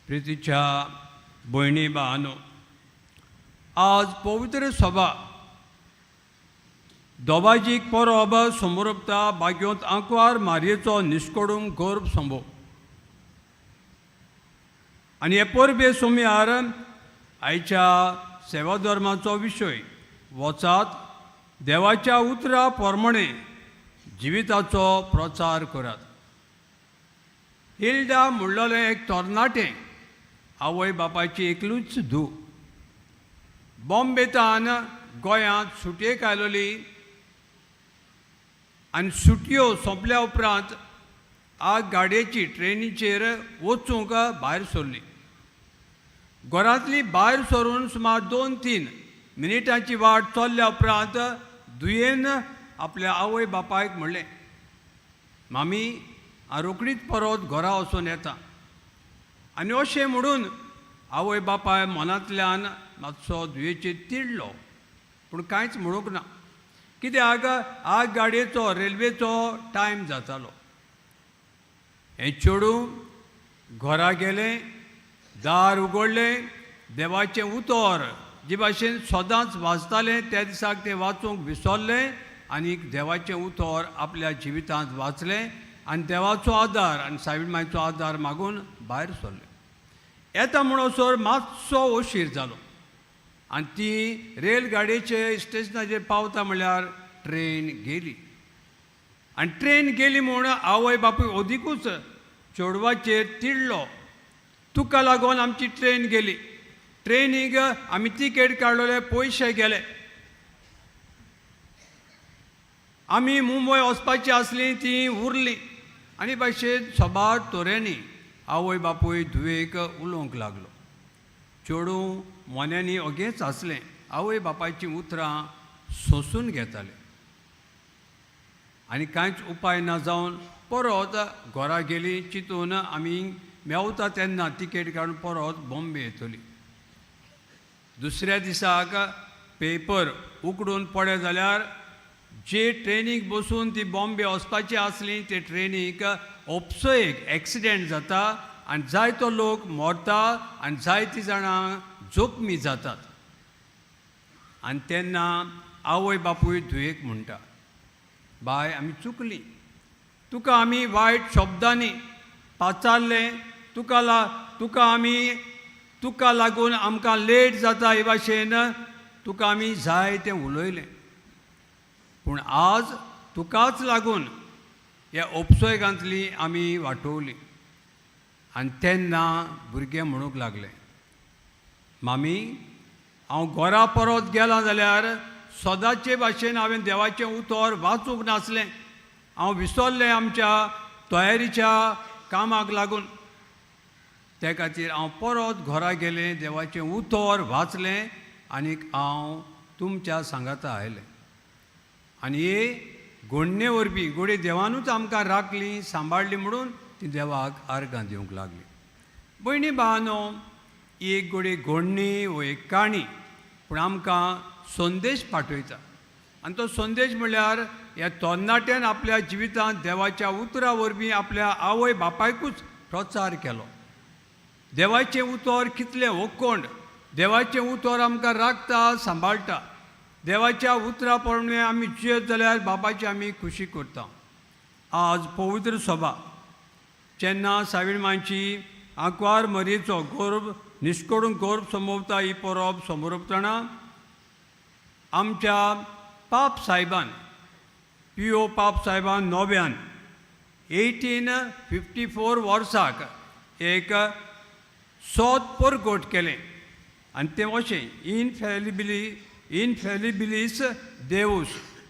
प्रितीच्या भयणी भावांनो, आज पवित्र सभा दोबाजीक परब समोरपता बाग्योत आंकवार मारयेचो निश्कोडूंक गर्भ संभव आनी हे परबे सोम्यार आयच्या सेवा धर्माचो विशय वचात देवाच्या उतरा प्रमाणे जिविताचो प्रचार करात. हिल्डा म्हणलेलें एक तरणाटें आवय बापायची एकलूच धूव बॉम्बेतान गोंयांत सुटयेक आयलोली आनी सुटयो सोंपल्या उपरांत आग गाडयेची ट्रेनीचेर वचूंक भायर सरली. घरांतली भायर सरून सुमार 2-3 मिनिटांची वाट चल्ल्या उपरांत धुयेन आपल्या आवय बापायक म्हणलें, मामी हांव रोकडीच परत घरा वचून येता. आनी अशें म्हणून आवय बापाय मनांतल्यान मातसो धुयेचेर तिडलो, पूण कांयच म्हणूंक ना, कित्याक आग गाडयेचो रेल्वेचो टायम जातालो. हें चेडूं घरा गेलें, दार उगडलें, देवाचें उतर जे भाशेन सदांच वाचतालें त्या दिसाक तें वाचूंक विसरलें आनी देवाचें उतर आपल्या जिवितांत वाचलें आनी देवाचो आदार आनी सायबीण मांयचो आदार मागून भायर सरलें. येता म्हणसर मातसो उशीर जालो आनी ती रेल गाडयेचे स्टेशनाचेर पावता म्हणल्यार ट्रेन गेली. आनी ट्रेन गेली म्हूण आवय बापूय ओदिकूच चेडवाचेर तिडलो, तुका लागून आमची ट्रेन गेली, ट्रेनीक आमी तिकेट काडलोले पयशे गेले, आमी मुंबय वचपाची आसली ती उरली. आनी भाशेन सोबार तोरेनी आवय बापूय धुवेक उलोवंक लागलो. चेडूं मोन्यांनी ओगेंच आसलें, आवय बापायचीं उतरां सोंसून घेतालें आनी कांयच उपाय ना जावन परत घरा गेली, चिंतून आमी मेवता तेन्ना तिकेट काडून परत बॉम्बे येतली. दुसऱ्या दिसाक पेपर उगडून पडे जाल्यार जे ट्रेनीक बसून ती बॉम्बे वचपाची आसली ते ट्रेनीक ओपसोयेक एक्सिडेंट जाता आनी जायतो लोक मरता आनी जायतीं जाणां जोखमी जातात. आनी तेन्ना आवय बापूय धुयेक म्हणटा, बाय आमी चुकलीं, तुका आमी वायट शब्दांनी पाचारलें, तुका लागून आमकां लेट जाता हे भाशेन तुका आमी जाय तें उलयलें, पूण आज तुकाच लागून ह्या ओपसोयकांतली आमी वाटोवली. आनी तेन्ना भुरगें म्हणूंक लागलें, मामी हांव घरा परत गेलां जाल्यार सदांचे भाशेन हांवें देवाचें उतर वाचूंक नासलें, हांव विसरलें आमच्या तयारीच्या कामाक लागून. ते खातीर हांव परत घरा गेलें, देवाचें उतर वाचलें आनीक हांव तुमच्या सांगाता आयलें. आनी हे घोडणे वरवीं घोडी देवानूच आमकां राखली, सांबाळली म्हणून ती देवाक आर्गां दिवंक लागली. भयणी भावांनो, ही एक घोडणी वो एक काणी, पूण आमकां संदेश पाठयता. आनी तो संदेश म्हणल्यार ह्या तरणाट्यान आपल्या जिवितांत देवाच्या उतरा वरवीं आपल्या आवय बापायकूच प्रचार केलो. देवाचें उतर कितलें ओकोंड, देवाचें उतर आमकां राखता, सांबाळटा. देवाच्या उतरा प्रमाणे आमी जियत जाल्यार बापाची आमी खुशी करता. आज पवित्र सभा जेन्ना सायबीण मांयची आंकवार मरयेचो गर्भ निश्कोडूंक गर्भ सोंपता ही परब सोंपतना आमच्या पाप साहेबान पिओ पाप साहेबान नव्यान 1854 वर्साक एक सोद परगट केलें आनी तें अशें इनफॅलिबिलीस देवूस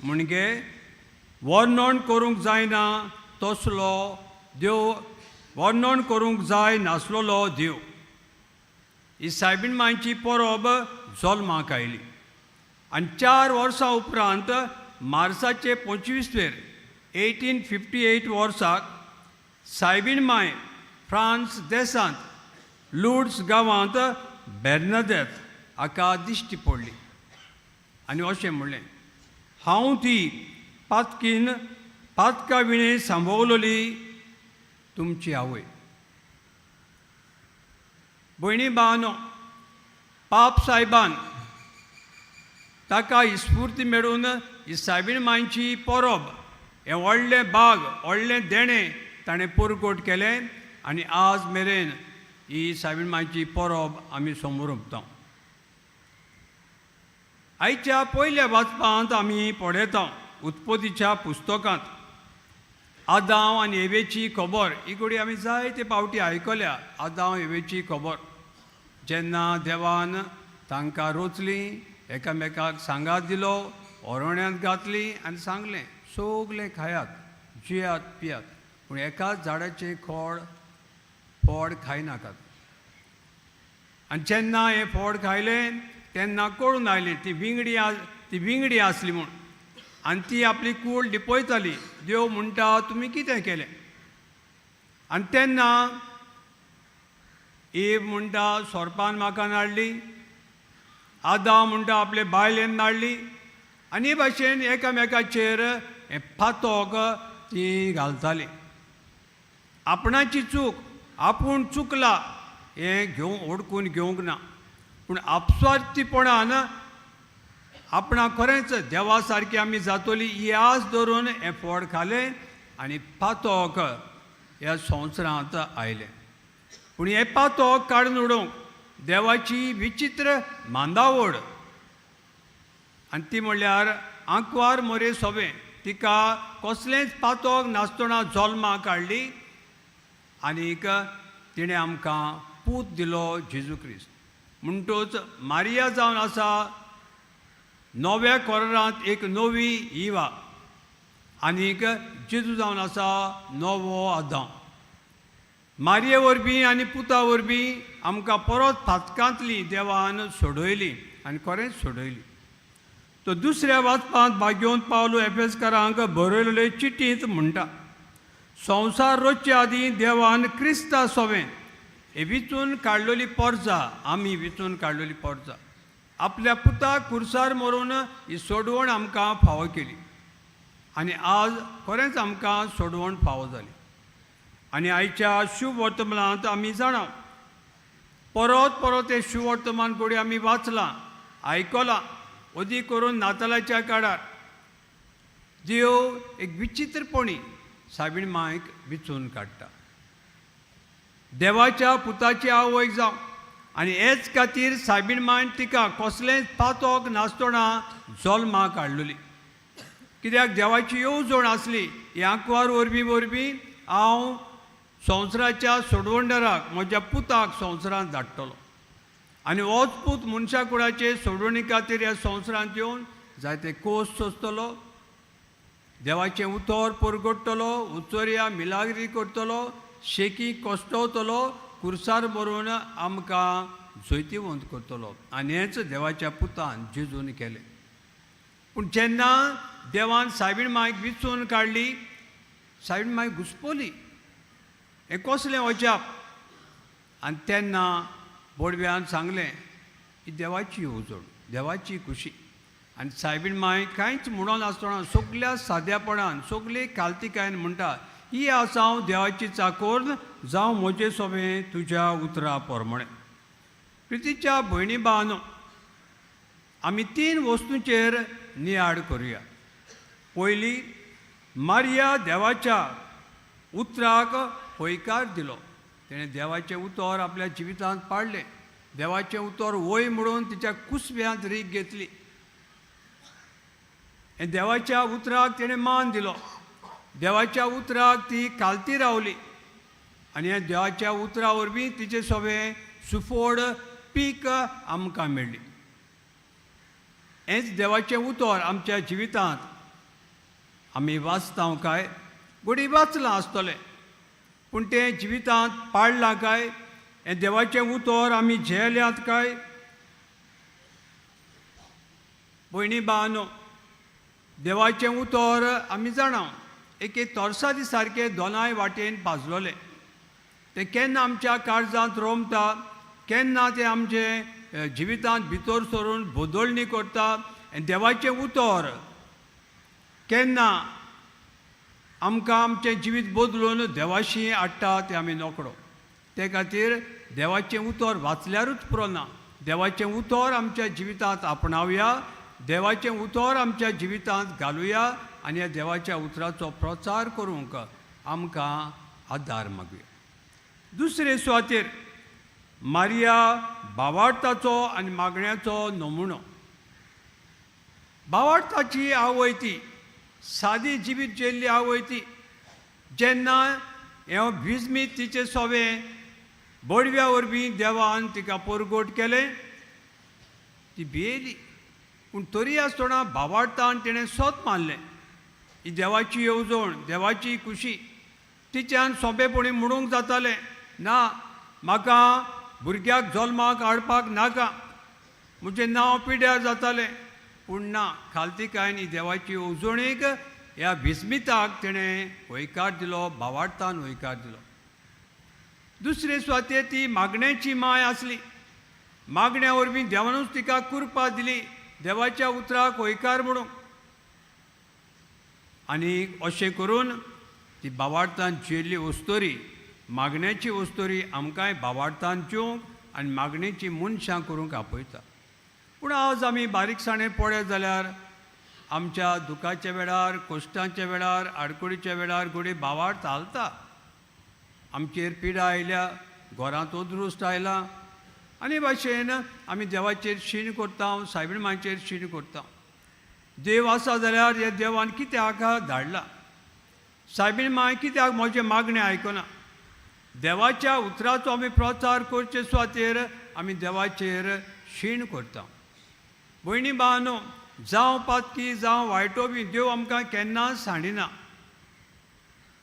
म्हणजे वर्णन करूंक जायना तसलो देव, वर्णन करूंक जाय नासलोलो देव. ही सायबीण मांयची परब जल्माक आयली आनी 4 वर्सां उपरांत मार्चाचे 25वेर 1858 वर्साक सायबीण मांय फ्रांस देशांत लुड्स गांवांत बेर्नादेथ हाका दिश्टी पडली आनी अशें म्हणलें, हांव ती पातका विणे सांभोवलोली तुमची आवय. भयणी भावांनो, पाप सायबान ताका इस्फूर्ती मेळून ही सायबीण मांयची परब हें व्हडलें बाग व्हडलें देणें ताणें पुरकोट केलें आनी आज मेरेन ही सायबीण मांयची परब आमी समोर उरता. आयच्या पयल्या वाचपांत आमी पळयता उत्पत्तीच्या पुस्तकांत आदाम आनी एवेची खबर. ही घडी आमी जायते फावटी आयकल्या. आदाम एवेची खबर जेन्ना देवान तांकां रोचली, एकामेकाक सांगात दिलो, ओरोण्यांत घातली आनी सांगलें सगलें खायात, जियात, पियात, पूण एकाच झाडाचें फळ खायनाकात. आनी जेन्ना हें फळ खायलें तेन्ना कळून आयलें ती विंगडी आसली म्हूण. आनी ती आपली कूड लिपयताली. देव म्हणटा तुमी कितें केलें? आनी तेन्ना एव म्हणटा सोरपान म्हाका नाडली, आदाम म्हणटा आपले बायलेन नाडली, आनी हे भाशेन एकामेकाचेर हें फातोक ती घालताली. आपणाची चूक, आपूण चुकला हें ओडकून घेवंक ना, पूण आपस्वार्थीपणान आपणाक खरेंच देवा सारकी आमी जातोली ही आस धरून हें फळ खालें आनी पातोक ह्या संवसारांत आयलें. पूण हें पातोक काडून उडोवंक देवाची विचित्र मांदावड, आनी ती म्हणल्यार आंकवार मोरे सोबें. तिका कसलेंच पातोक नासतना जल्माक हाडली आनीक तिणें आमकां पूत दिलो जेजू क्रिस्त. म्हणटूच मारिया जावन आसा नव्या कोरांत एक नवी इवा आनीक जेजू जावन आसा नवो आदाम. मारये वरवीं आनी पुता वरवीं आमकां परत फातकांतली देवान सोडयली आनी खरेंच सोडयली. तो दुसऱ्या वाचपांत भाग्योन पावलो एफेसकारांक बरयलेले चिठींत म्हणटा संवसार रचचे आदीं देवान क्रिस्ता सोबें हे विचून काडलेली परजा, आमी विचून काडलेली परजा आपल्या पुताक कुर्सार मरून ही सोडवण आमकां फावो केली आनी आज खरेंच आमकां सोडवण फावो जाली. आनी आयच्या शुभ वर्तमानांत आमी जाणा परत हे शुभ वर्तमान कोडी आमी वाचलां, आयकलां. अदी करून नातालाच्या काळार देव एक विचित्रपणी सायबीण मांयक विचून काडटा. देवाच्या पुताची आवय जावं आनी हेच खातीर सायबीण मांय तिका कसलेंच पातोक नासतना जल्माक हाडलेली. कित्याक देवाची येवजण आसली. ही आंकवार वरवीं हांव संवसाराच्या सोडवणदाराक म्हज्या पुताक संवसारांत धाडटलो आनी होच पूत मनशा कुळाचे सोडवणी खातीर ह्या संवसारांत येवन जायते कोस सोंसतलो, देवाचें उतर परगडटलो, उचोरया मिलाग्री करतलो, शेकी कोश्टवतलो, कुर्सार मरून आमकां जैतिवंत करतलो. आनी हेंच देवाच्या पुतान जेजून केलें. पूण जेन्ना देवान सायबीण मांयक विचून काडली, सायबीण मांय घुस्पली. हें कसलें अजाप. आनी तेन्ना बोडव्यान सांगलें ही देवाची येवजण, देवाची खुशी. आनी सायबीण मांय कांयच म्हणो नासतना सगल्या सादेपणान सगले काल्तिकायेन म्हणटा ही आसा हांव देवाची चाकोर जावं म्हजें सोबें तुज्या उतरा पोरमणें. प्रितीच्या भयणी भावांनो, आमी 3 वस्तूंचेर नियाळ करुया. पयली, मारिया देवाच्या उतराक होयकार दिलो. तिणें देवाचें उतर आपल्या जिवितांत पाळलें. देवाचें उतर वय म्हणून तिच्या कुसव्यांत रीग घेतली. हे देवाच्या उतराक तिणें मान दिलो. देवाच्या उतराक ती कालती रावली आनी ह्या देवाच्या उतरा वरवीं तिचें सोबें सुफोड पीक आमकां मेळ्ळी. हेंच देवाचें उतर आमच्या जिवितांत आमी वाचता काय? घडी वाचलां आसतलें, पूण तें जिवितांत पाळलां काय? हें देवाचें उतर आमी झेल्यात काय? भयणी भावांनो, देवाचें उतर आमी जाणा एके तोरसादी सारके दोनाय वाटेन पाजलोलें. तें केन्ना आमच्या काळजांत रोमता, केन्ना तें आमचे जिवितांत भितर सरून बदलणी करता. हें देवाचें उतर केन्ना आमकां आमचें जिवीत बदलून देवाशी हाडटा तें आमी नोकळो. ते खातीर देवाचें उतर वाचल्यारूच पुरो ना. देवाचें उतर आमच्या जिवितांत आपणावया, देवाचें उतर आमच्या जिवितांत घालुया आनी ह्या देवाच्या उतराचो प्रचार करूंक आमकां आदार मागुया. दुसरे सुवातेर मारिया भावार्थाचो आनी मागण्याचो नमुनो. भावार्थाची आवय ती सादी जिवीत जेल्ली आवय ती. जेन्ना हे भिजमीत तिचे सोवें बडव्या वरवीं देवान तिका परगोट केलें, ती भियेली. पूण तरी आसतना भावार्थान तिणें सोत मारलें. ही देवाची येवजण, देवाची खुशी. तिच्यान सोंपेपणी म्हणूंक जातालें, ना म्हाका भुरग्याक जल्माक हाडपाक नाका, म्हजें नांव पिड्यार जातालें. पूण ना, खालतीकायन ही देवाची येवजणीक ह्या भिस्मिताक तिणें होयकार दिलो, भावार्थान होयकार दिलो. दुसरे सुवातेर ती मागण्याची माय आसली. मागण्या वरवीं देवानूच तिका कुरपा दिली देवाच्या उतराक होयकार म्हणून. आनी अशें करून ती भावार्थान जियेल्ली वस्तोरी, मागण्याची वस्तोरी आमकांय भावार्थान जिवंक आनी मागणेची मनशां करूंक आपयता. पूण आज आमी बारीकसाणें पळयत जाल्यार आमच्या दुखाच्या वेळार, कश्टांच्या वेळार, आडकुडीच्या वेळार घोडी भावार्थ हालता. आमचेर पिडा आयल्या, घरांत ओद्रुश्ट आयला आनी भाशेन आमी देवाचेर शीण करता, सायबीण मांचेर शीण करता. देव आसा जाल्यार हे देवान कित्याक धाडला? सायबीण मांय कित्याक म्हजे मागणें आयकना? देवाच्या उतराचो आमी प्रचार करचे सुवातेर आमी देवाचेर शीण करता. भयणी भावांनो, जावं पातकी जावं वायटो बी देव आमकां केन्नाच सांडिना.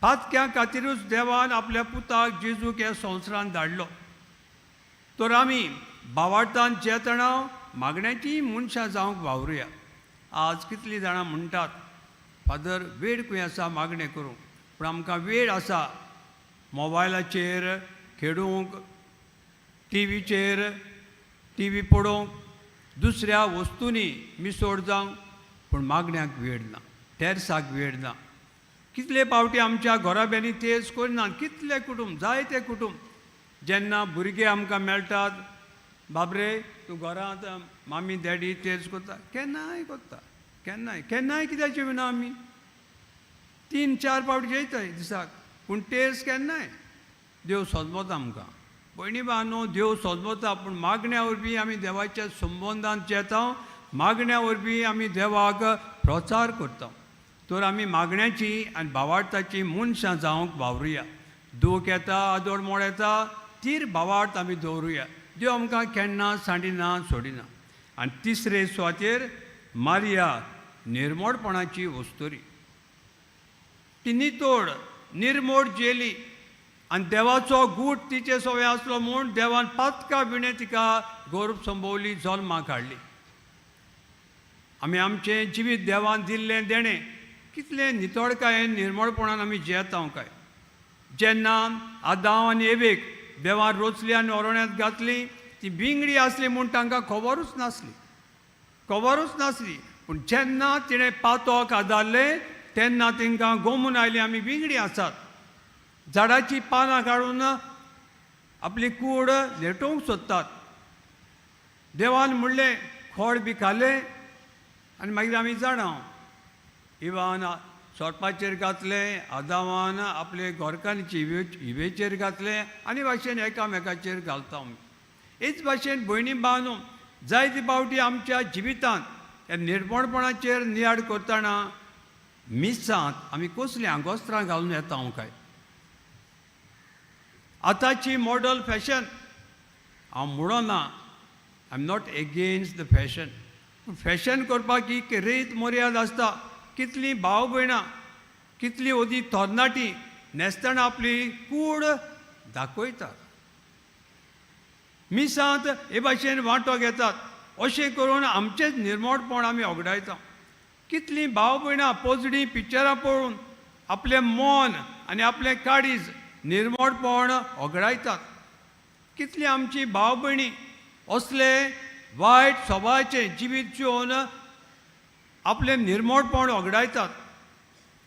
पातक्या खातीरूच देवान आपल्या पुताक जेजूक ह्या संवसारांत धाडलो. तर आमी भावार्थान जेतना मागण्याची मनशां जावंक वावरुया. आज कितलीं जाणां म्हणटात, फादर वेळ खंय आसा मागणें करूंक, पूण आमकां वेळ आसा मोबायलाचेर खेळूंक, टीव्हीचेर टीव्ही पळोवंक, दुसऱ्या वस्तूंनी मिसोड जावंक, पूण मागण्याक वेळ ना, तेर्साक वेळ ना. कितले पावटी आमच्या घोराब्यांनी तेज करनात. कितले कुटुंब, जायते कुटुंब, जेन्ना भुरगे आमकां मेळटात, बाबरे तूं घरांत मामी डॅडी तेज करता, केन्नाय करता, केन्नाय कित्याक जेवना आमी? 3-4 पावटी जेयताय दिसाक, पूण तेज केन्नाय. देव सोजमोता आमकां. भयणी भावांनो, देव सोजमोता, पूण मागण्या वरवीं आमी देवाच्या संबंदांत जेता, मागण्या वरवीं आमी देवाक प्रचार करता. तर आमी मागण्याची आनी भावार्थाची मनशां जावंक वावरुया. दूख येता, आदोड येता, तीर भावार्थ आमी दवरुया. देव आमकां केन्ना सांडिना, सोडिना. आनी तिसरे सुवातेर मारिया निर्मोळपणाची वस्तोरी. ती नितोड निर्मोळ जेली आनी देवाचो गूट तिचे सोवे आसलो म्हूण देवान पातका बिणे तिका गौरव संभोवली, जल्माक हाडली. आमी आमचें जिवीत देवान दिल्लें देणें कितलें नितळकायेन निर्मळपणान आमी जेता काय. जेन्ना आदाम आनी एवेक देवान रोचली आनी ओरोण्यांत घातली, ती बिंगडी आसली म्हूण तांकां खबरूच नासली. पूण जेन्ना तिणें पातोक आदारलें तेन्ना तांकां गोमून आयली आमी बिंगडी आसात. झाडाची पानां काडून आपली कूड लेटोवंक सोदतात. देवान म्हणलें, खोड बी खालें आनी मागीर आमी जाणां. इवान सोडपाचेर घातलें, आदामान आपले घोरकान्नीचे हिवेचेर घातलें आनी भाशेन एकामेकाचेर घालता आमी. हेच भाशेन भयणी भावांनो, जायते फावटी आमच्या जिवितांत ह्या निर्मळपणाचेर नियाड करतना मिसांत आमी कसलीं आंगोस्त्रां घालून येता काय. आतांची मॉडल फॅशन हांव म्हणना, I am not against the fashion. पूण फॅशन करपाक एक रीत मर्याद आसता. कितलीं भाव भयणां, कितलीं ओदी तरणाटीं न्हेसतना आपली कूड दाखयतात. मिसांत हे भाशेन वांटो घेतात. अशें करून आमचेंच निर्मळपण आमी ओगडायता. कितलीं भाव भयणां पोजडीं पिक्चरां पळोवन आपलें मन आनी आपलें काळीज निर्मळपण ओगडायतात. कितलीं आमची भाव भयणी असले वायट स्वभावाचें जिवीत जिवन आपलें निर्मळपण ओगडायतात.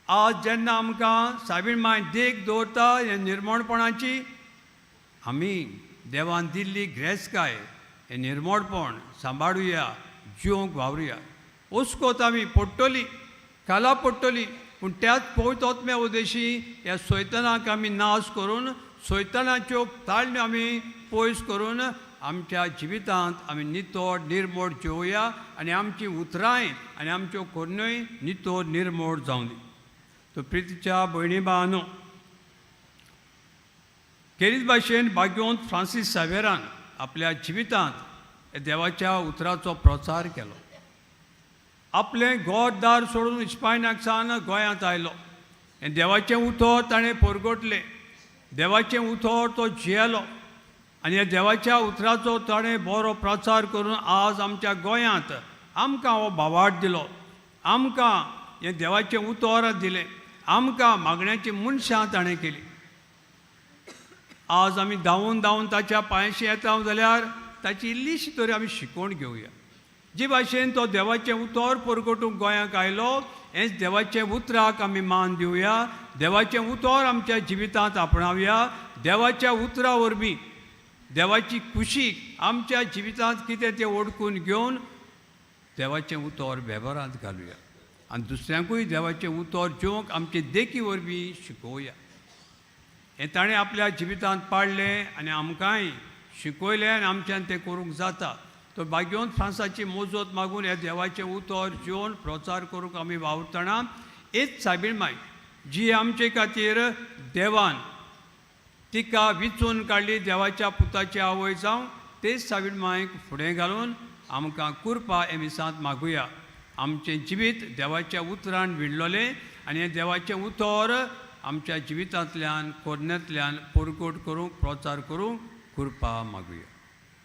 आज जेन्ना आमकां सायबीण मांय देख दवरता हे निर्मळपणाची, आमी देवान दिल्ली ग्रेसकाय हे निर्मळपण सांबाळुया, जिवंक वावरुया. ओस्कोत आमी पडटली, काला पडटली, पूण त्याच पवित्र आत्म्या उद्देशी ह्या सैतानाक आमी नाश करून सैतानाच्यो ताळण्यो आमी पयस करून आमच्या जिवितांत आमी नितळ निर्मळ जिवुया आनी आमची उतरांय आनी आमच्यो कोन्योय नितळ निर्मळ जावं दी. तो प्रितीच्या भयणी भावांनो, केरीत भाशेन भाग्यवंत फ्रांसीस सावेरान आपल्या जिवितांत हे देवाच्या उतराचो प्रचार केलो. आपलें घोर-दार सोडून इस्पायनाक सावन गोंयांत आयलो. हें देवाचें उतर ताणें परगटलें. देवाचें उतर तो जियेलो आनी ह्या देवाच्या उतराचो ताणें बरो प्रचार करून आज आमच्या गोंयांत आमकां हो भावार्थ दिलो. आमकां हें देवाचें उतर दिलें. आमकां मागण्याची मनशां ताणें केली. आज आमी धांवून धांवून ताच्या पांयशी येता जाल्यार ताची इल्लीशी तरी आमी शिकवण घेवया. जे भाशेन तो देवाचें उतर परगटूंक गोंयांत आयलो, हेंच देवाचें उतराक आमी मान दिवया. देवाचें उतर आमच्या जिवितांत आपणावया. देवाच्या उतरा वरवीं देवाची खुशी आमच्या जिवितांत कितें तें ओडकून घेवन देवाचें उतर वेव्हारांत घालुया आनी दुसऱ्यांकूय देवाचें उतर जिवंक आमचे देखी वरवीं शिकोवया. हें ताणें आपल्या जिवितांत पाळलें आनी आमकांय शिकयलें आनी आमच्यान तें करूंक जाता. तो भाग्यवंत फ्रांसाची मोजत मागून ह्या देवाचें उतर जिवन प्रचार करूंक आमी वावरतना एक साबीणमाय जी आमचे खातीर देवान तिका विचून काडली, देवाच्या पुताची आवय जावं, तेच साबीणमायक फुडें घालून आमकां कुरपा हे मिसांत मागुया. आमचें जिवीत देवाच्या उतरान विणलोलें आनी हें देवाचें उतर आमच्या जिवितांतल्यान कोन्यांतल्यान परगट करूंक प्रचार करूंक कुरपा मागुया.